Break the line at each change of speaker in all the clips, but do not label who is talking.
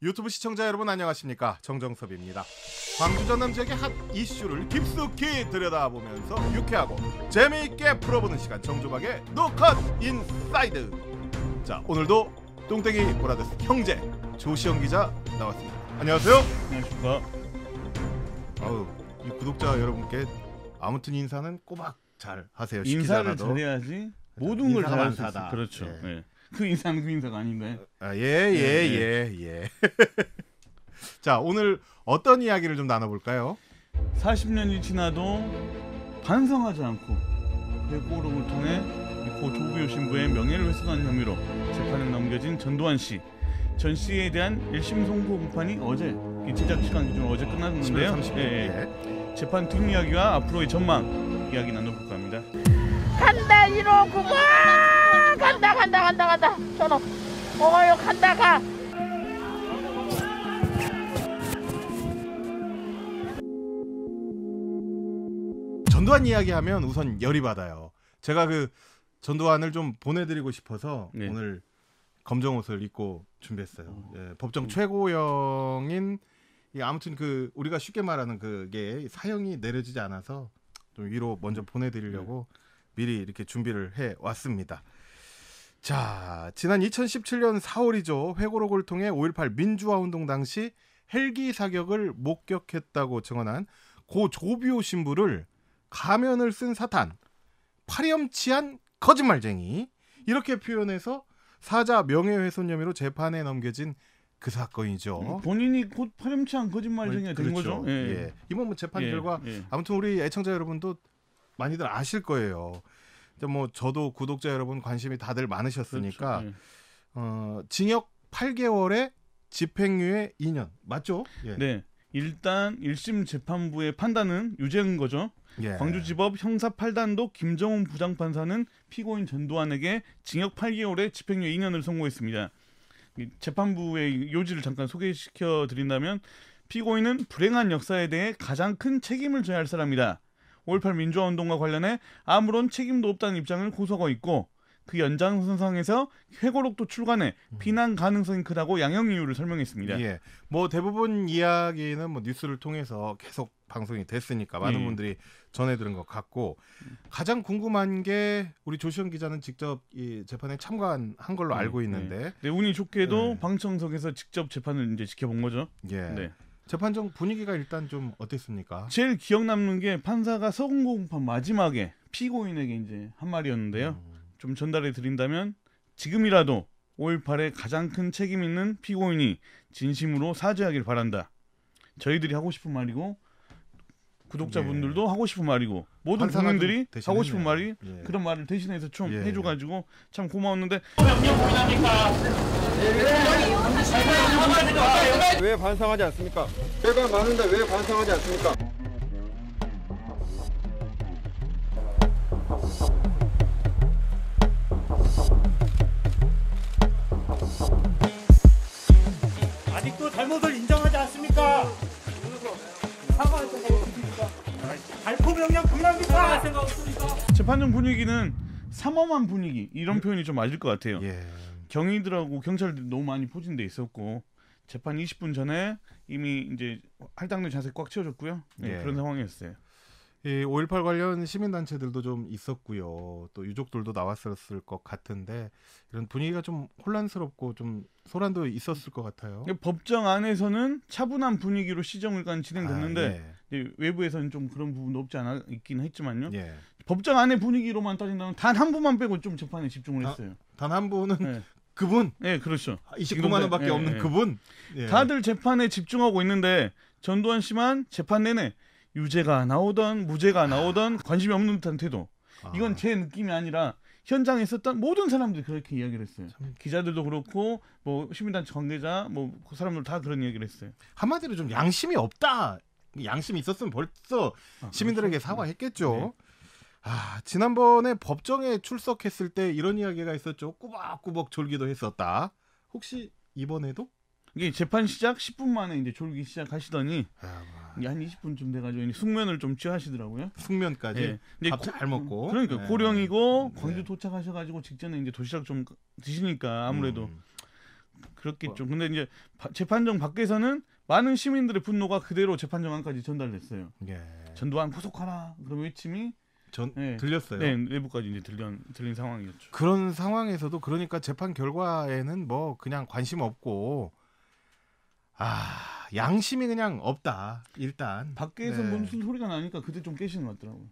유튜브 시청자 여러분 안녕하십니까, 정정섭입니다. 광주 전남 지역의 핫 이슈를 깊숙이 들여다보면서 유쾌하고 재미있게 풀어보는 시간, 정조박의 노컷 인사이드. 자, 오늘도 똥땡이 보라데스 형제 조시영 기자 나왔습니다. 안녕하세요.
안녕하십니까.
이 구독자 여러분께 아무튼 인사는 꼬박 잘 하세요.
인사를 잘해야지 모든 걸 잘할 수 있어요. 그렇죠.
예.
예. 그 인사는 그 인사가 아닌가요?
예. 자, 오늘 어떤 이야기를 좀 나눠볼까요?
40년이 지나도 반성하지 않고 회고록을 통해 고 조부효 신부의 명예를 훼손한 혐의로 재판에 넘겨진 전두환 씨. 전 씨에 대한 1심 선고 공판이 어제 제작 시간 기준 어제 끝났는데요.
30일.
예. 재판 뒷이야기와 앞으로의 전망 이야기 나눠볼까 합니다.
간다 159번 간다 전화 간다 가.
전두환 이야기하면 우선 열이 받아요. 제가 그 전두환을 좀 보내드리고 싶어서
네.
오늘 검정 옷을 입고 준비했어요. 예, 법정 최고형인 아무튼 그 우리가 쉽게 말하는 그게 사형이 내려지지 않아서 좀 위로 먼저 보내드리려고 미리 이렇게 준비를 해 왔습니다. 자, 지난 2017년 4월이죠. 회고록을 통해 5.18 민주화 운동 당시 헬기 사격을 목격했다고 증언한 고 조비오 신부를 가면을 쓴 사탄, 파렴치한 거짓말쟁이, 이렇게 표현해서 사자 명예훼손 혐의로 재판에 넘겨진 그 사건이죠.
본인이 곧 파렴치한 거짓말쟁이가 된
그렇죠.
거죠.
예. 이번 뭐 재판 결과 아무튼 우리 애청자 여러분도 많이들 아실 거예요. 뭐 저도 구독자 여러분 관심이 다들 많으셨으니까
그렇죠.
징역 8개월에 집행유예 2년 맞죠? 예.
네. 일단 1심 재판부의 판단은 유죄인 거죠.
예.
광주지법 형사 8단도 김정훈 부장판사는 피고인 전두환에게 징역 8개월에 집행유예 2년을 선고했습니다. 재판부의 요지를 잠깐 소개시켜 드린다면, 피고인은 불행한 역사에 대해 가장 큰 책임을 져야 할 사람이다. 5.18 민주화 운동과 관련해 아무런 책임도 없다는 입장을 고수하고 있고, 그 연장선상에서 회고록도 출간해 비난 가능성이 크다고 양형 이유를 설명했습니다.
예. 뭐 대부분 이야기는 뭐 뉴스를 통해서 계속 방송이 됐으니까 많은 분들이 전해 들은 것 같고, 가장 궁금한 게 우리 조시영 기자는 직접 이 재판에 참관한 걸로 알고 있는데,
네, 운이 좋게도 방청석에서 직접 재판을 이제 지켜본 거죠.
예.
네.
재판정 분위기가 일단 좀 어땠습니까?
제일 기억 남는 게 판사가 선고 공판 마지막에 피고인에게 이제 한 말이었는데요. 좀 전달해 드린다면, 지금이라도 5.18에 가장 큰 책임 있는 피고인이 진심으로 사죄하길 바란다. 저희들이 하고 싶은 말이고, 구독자분들도 하고 싶은 말이고, 모든 국민들이 하고 싶은 말이 그런 말을 대신해서 좀 해줘가지고 참 고마웠는데,
왜 반성하지 않습니까? 죄가 많은데 왜 반성하지 않습니까?
아직도 잘못을 인정하지 않습니까? 사과할 생각 없습니까? 발포 명령 불납니까? 생각 없습니까?
재판정 분위기는 삼엄한 분위기, 이런 표현이 좀 맞을 것 같아요.
예.
경위들하고 경찰들이 너무 많이 포진돼 있었고, 재판 20분 전에 이미 이제 할당된 자세 꽉 채워졌고요. 그런 상황이었어요.
이 5.18 관련 시민단체들도 좀 있었고요. 또 유족들도 나왔었을 것 같은데, 이런 분위기가 좀 혼란스럽고 좀 소란도 있었을 것 같아요.
법정 안에서는 차분한 분위기로 시정일간 진행됐는데, 외부에서는 좀 그런 부분도 없지 않아 있긴 했지만요. 법정 안의 분위기로만 따진다면 단 한 분만 빼고 좀 재판에 집중을 했어요.
단 한 분은 그분?
네, 그렇죠.
29만 원밖에 없는 그분?
다들 재판에 집중하고 있는데, 전두환 씨만 재판 내내 유죄가 나오던 무죄가 나오던 관심이 없는 듯한 태도. 이건 제 느낌이 아니라 현장에 있었던 모든 사람들이 그렇게 이야기를 했어요. 기자들도 그렇고 뭐 시민단체 관계자 뭐 그 사람들 다 그런 이야기를 했어요.
한마디로 좀 양심이 없다. 양심이 있었으면 벌써 시민들에게
그렇죠.
사과했겠죠. 지난번에 법정에 출석했을 때 이런 이야기가 있었죠. 꾸벅꾸벅 졸기도 했었다. 혹시 이번에도?
이게 재판 시작 10분 만에 이제 졸기 시작하시더니 이게 한 20분쯤 돼가지고 숙면을 좀 취하시더라고요.
숙면까지 밥 잘 먹고.
그러니까 고령이고 광주 도착하셔가지고 직전에 이제 도시락 좀 드시니까 아무래도 그렇겠죠. 근데 이제 재판정 밖에서는 많은 시민들의 분노가 그대로 재판정안까지 전달됐어요.
예.
전두환 구속하라 그런 외침이 네.
들렸어요.
네, 내부까지 이제 들린 상황이었죠.
그런 상황에서도 그러니까 재판 결과에는 뭐 그냥 관심 없고 양심이 그냥 없다. 일단
밖에서 무슨 소리가 나니까 그때 좀 깨시는 것 같더라고요.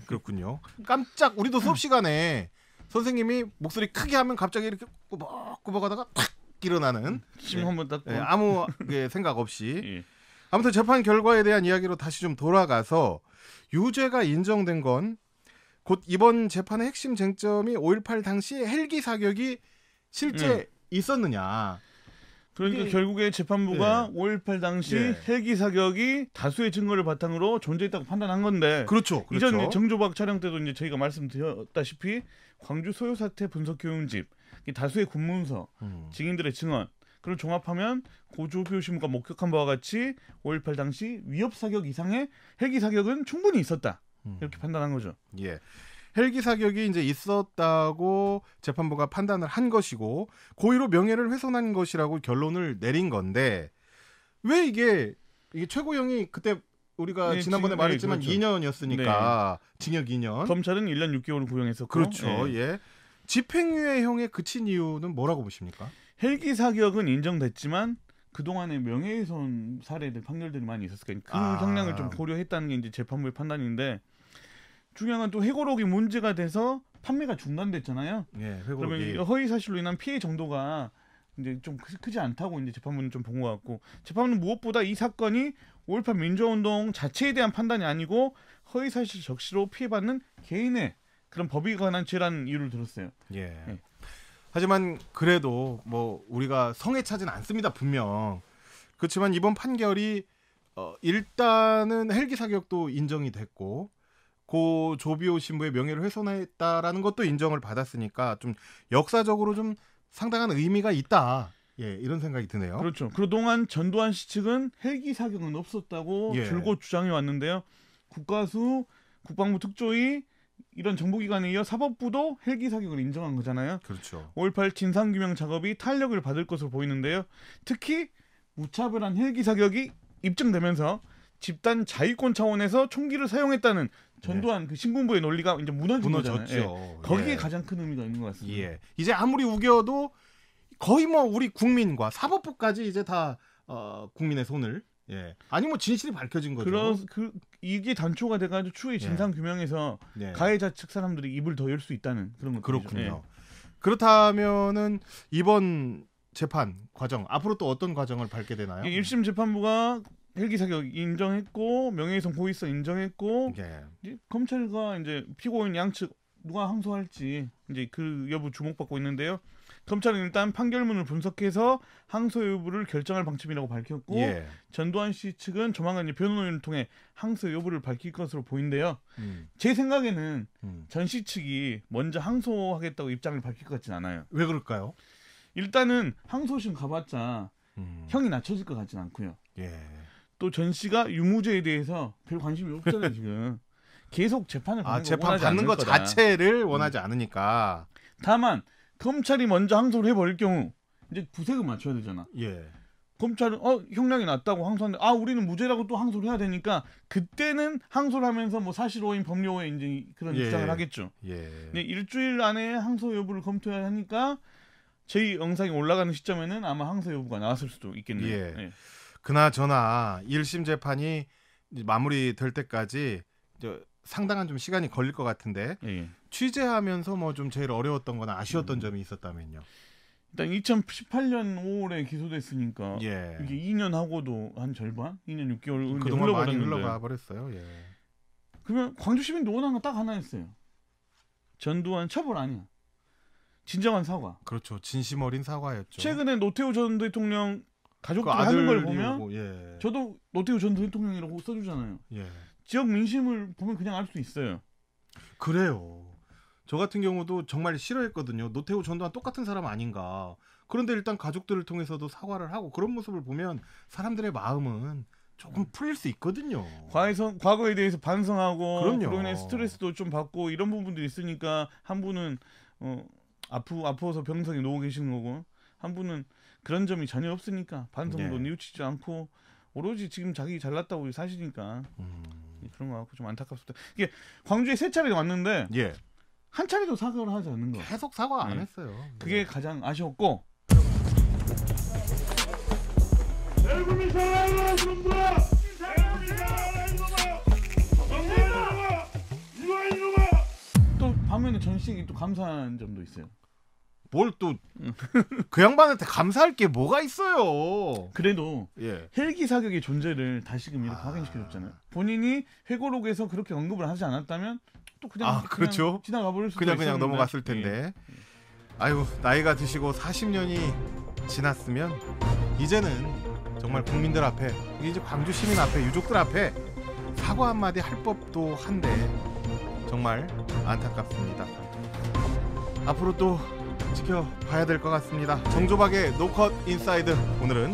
그렇군요. 깜짝 우리도 수업 시간에 선생님이 목소리 크게 하면 갑자기 이렇게 꾸벅꾸벅하다가 탁 일어나는
심 한번 닦고
아무 생각 없이
예.
아무튼 재판 결과에 대한 이야기로 다시 좀 돌아가서 유죄가 인정된 건 곧 이번 재판의 핵심 쟁점이 5.18 당시 헬기 사격이 실제 있었느냐.
그러니까 결국에 재판부가 5.18 당시 헬기 사격이 다수의 증거를 바탕으로 존재했다고 판단한 건데.
그렇죠.
이전 정조박 촬영 때도 이제 저희가 말씀드렸다시피 광주 소요 사태 분석 교훈집, 다수의 군문서, 증인들의 증언, 그걸 종합하면 고조표 신문과 목격한 바와 같이 5.18 당시 위협 사격 이상의 헬기 사격은 충분히 있었다. 이렇게 판단한 거죠.
예. 헬기 사격이 이제 있었다고 재판부가 판단을 한 것이고 고의로 명예를 훼손한 것이라고 결론을 내린 건데 왜 이게 최고형이 그때 우리가 지난번에 말했지만 그렇죠. 2년이었으니까 징역 2년.
검찰은 1년 6개월을 구형했었고.
그렇죠. 예. 집행유예형에 그친 이유는 뭐라고 보십니까?
헬기 사격은 인정됐지만 그동안의 명예훼손 사례들 판결들이 많이 있었으니까 그 형량을 좀 고려했다는 게 이제 재판부의 판단인데 중요한 건 또 회고록이 문제가 돼서 판매가 중단됐잖아요.
예,
그러면 허위 사실로 인한 피해 정도가 이제 좀 크지 않다고 이제 재판부는 좀 본 것 같고 재판부는 무엇보다 이 사건이 5.18 민주화운동 자체에 대한 판단이 아니고 허위 사실 적시로 피해받는 개인의 그런 법에 관한 죄라는 이유를 들었어요.
예. 하지만 그래도 뭐 우리가 성에 차진 않습니다. 분명. 그렇지만 이번 판결이 일단은 헬기 사격도 인정이 됐고 고 조비오 신부의 명예를 훼손했다라는 것도 인정을 받았으니까 좀 역사적으로 좀 상당한 의미가 있다. 예, 이런 생각이 드네요.
그렇죠. 그동안 전두환 씨 측은 헬기 사격은 없었다고 줄곧 주장해 왔는데요. 국가수, 국방부 특조위 이런 정보기관에 이어 사법부도 헬기 사격을 인정한 거잖아요.
그렇죠.
5.18 진상규명 작업이 탄력을 받을 것으로 보이는데요. 특히 무차별한 헬기 사격이 입증되면서 집단 자위권 차원에서 총기를 사용했다는 전두환 그 신군부의 논리가 이제 무너졌죠. 예. 거기에 가장 큰 의미가 있는 것 같습니다.
예. 이제 아무리 우겨도 거의 뭐 우리 국민과 사법부까지 이제 다 국민의 손을 아니 뭐 진실이 밝혀진 거죠.
이게 단초가 돼가지고 추후에 진상 규명에서 가해자 측 사람들이 입을 더 열 수 있다는 그런 것들이죠.
그렇군요. 그렇다면은 이번 재판 과정 앞으로 또 어떤 과정을 밟게 되나요?
1심 재판부가 헬기 사격 인정했고 명예훼손 고의성 인정했고 이제 검찰과 이제 피고인 양측 누가 항소할지 이제 그 여부 주목받고 있는데요. 검찰은 일단 판결문을 분석해서 항소 여부를 결정할 방침이라고 밝혔고 전두환 씨 측은 조만간 변호인을 통해 항소 여부를 밝힐 것으로 보이는데요. 제 생각에는 전 씨 측이 먼저 항소하겠다고 입장을 밝힐 것 같진 않아요.
왜 그럴까요?
일단은 항소심 가봤자 형이 낮춰질 것 같진 않고요. 또 전 씨가 유무죄에 대해서 별 관심이 없잖아요. 지금 계속 재판을
받는 것 자체를 원하지 않으니까.
다만 검찰이 먼저 항소를 해버릴 경우 이제 부색을 맞춰야 되잖아. 검찰은 형량이 낮다고 항소하는데 우리는 무죄라고 또 항소를 해야 되니까 그때는 항소를 하면서 뭐 사실 오인 법률 오인 이제 그런 주장을 하겠죠. 근데 일주일 안에 항소 여부를 검토해야 하니까 저희 영상이 올라가는 시점에는 아마 항소 여부가 나왔을 수도 있겠네요.
그나저나 1심 재판이 마무리될 때까지 상당한 좀 시간이 걸릴 것 같은데 취재하면서 뭐 좀 제일 어려웠던 거나 아쉬웠던 점이 있었다면요.
일단 2018년 5월에 기소됐으니까 이게 2년 하고도 한 절반? 2년 6개월
그동안 많이 흘러가 버렸어요.
그러면 광주 시민도 원하는 거 딱 하나였어요. 전두환 처벌 아니야. 진정한 사과.
그렇죠. 진심 어린 사과였죠.
최근에 노태우 전 대통령 가족들이 하는 걸 보면 저도 노태우 전 대통령이라고 써주잖아요. 지역 민심을 보면 그냥 알 수 있어요.
그래요. 저 같은 경우도 정말 싫어했거든요. 노태우 전두환 똑같은 사람 아닌가. 그런데 일단 가족들을 통해서도 사과를 하고 그런 모습을 보면 사람들의 마음은 조금 풀릴 수 있거든요.
과거에 대해서 반성하고
그럼요.
그로 인해 스트레스도 좀 받고 이런 부분들이 있으니까 한 분은 아파서 병상에 누워 계시는 거고 한 분은 그런 점이 전혀 없으니까 반성도
네.
뉘우치지 않고 오로지 지금 자기 잘났다고 사시니까 그런 거 같고 좀 안타깝습니다. 이게 광주에 3차례 왔는데
예.
한 차례도 사과를 하지 않는 거.
계속 사과 안
네.
했어요.
그게 가장 아쉬웠고. 또 반면에 전식이 또 감사한 점도 있어요.
뭘 또 그 양반한테 감사할 게 뭐가 있어요.
그래도
예.
헬기 사격의 존재를 다시금 이렇게 확인시켜줬잖아요. 본인이 회고록에서 그렇게 언급을 하지 않았다면 또 그냥,
그렇죠.
지나가 버릴 수도
그냥
있었는데.
넘어갔을 텐데. 아유, 나이가 드시고 40년이 지났으면 이제는 정말 국민들 앞에, 이제 광주 시민 앞에, 유족들 앞에 사과 한마디 할 법도 한데 정말 안타깝습니다. 앞으로 또 지켜봐야 될 것 같습니다. 정조박의 노컷 인사이드, 오늘은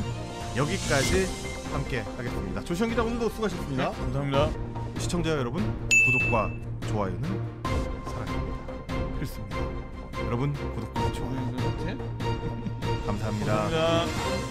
여기까지 함께 하겠습니다. 조시영 기자, 오늘도 수고하셨습니다.
네, 감사합니다.
시청자 여러분, 구독과 좋아요는 사랑입니다. 필수입니다. 여러분, 구독과 좋아요 감사합니다.
감사합니다.